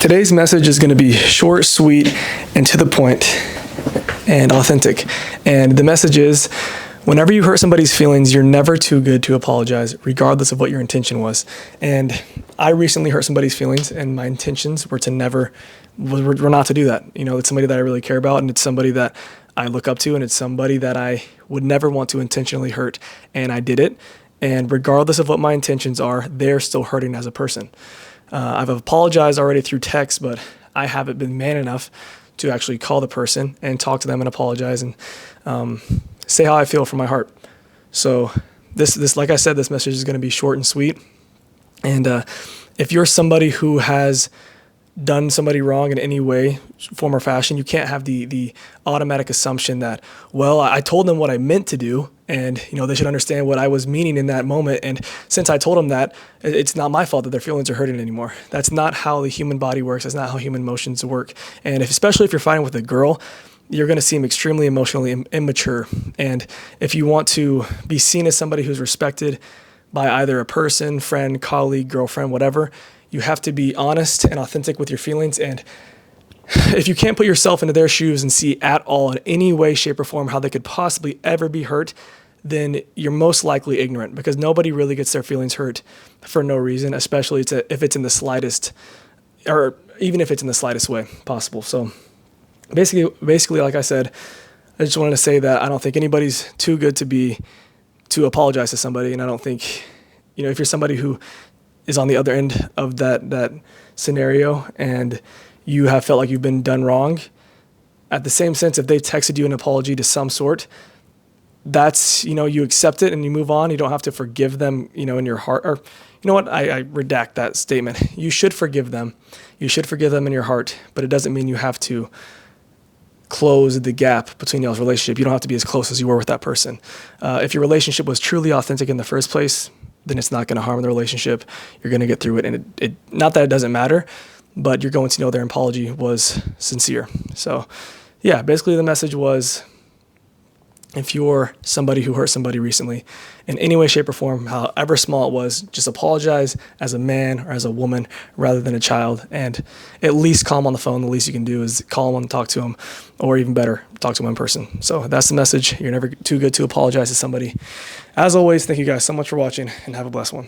Today's message is going to be short, sweet, and to the point, and authentic. And the message is, whenever you hurt somebody's feelings, you're never too good to apologize, regardless of what your intention was. And I recently hurt somebody's feelings, and my intentions were not to do that. You know, it's somebody that I really care about, and it's somebody that I look up to, and it's somebody that I would never want to intentionally hurt, and I did it. And regardless of what my intentions are, they're still hurting as a person. I've apologized already through text, but I haven't been man enough to actually call the person and talk to them and apologize and say how I feel from my heart. So this, like I said, this message is going to be short and sweet. And if you're somebody who has done somebody wrong in any way, form, or fashion, you can't have the automatic assumption that, well, I told them what I meant to do, and they should understand what I was meaning in that moment. And since I told them that, it's not my fault that their feelings are hurting anymore. That's not how the human body works. That's not how human emotions work. And especially if you're fighting with a girl, you're going to seem extremely emotionally immature. And if you want to be seen as somebody who's respected by either a person, friend, colleague, girlfriend, whatever, you have to be honest and authentic with your feelings. And if you can't put yourself into their shoes and see at all in any way, shape, or form how they could possibly ever be hurt, then you're most likely ignorant, because nobody really gets their feelings hurt for no reason, especially if it's in the slightest, or even if it's in the slightest way possible. So basically, like I said, I just wanted to say that I don't think anybody's too good to apologize to somebody. And I don't think, if you're somebody who is on the other end of that scenario and you have felt like you've been done wrong, at the same sense, if they texted you an apology to some sort, that's, you accept it and you move on. You don't have to forgive them, in your heart. Or, you know what? I redact that statement. You should forgive them. You should forgive them in your heart, but it doesn't mean you have to close the gap between y'all's relationship. You don't have to be as close as you were with that person. If your relationship was truly authentic in the first place, then it's not going to harm the relationship. You're going to get through it. And it not that it doesn't matter, but you're going to know their apology was sincere. So yeah, basically the message was, if you're somebody who hurt somebody recently in any way, shape, or form, however small it was, just apologize as a man or as a woman rather than a child, and at least call them on the phone. The least you can do is call them and talk to them, or even better, talk to them in person. So that's the message. You're never too good to apologize to somebody. As always, thank you guys so much for watching, and have a blessed one.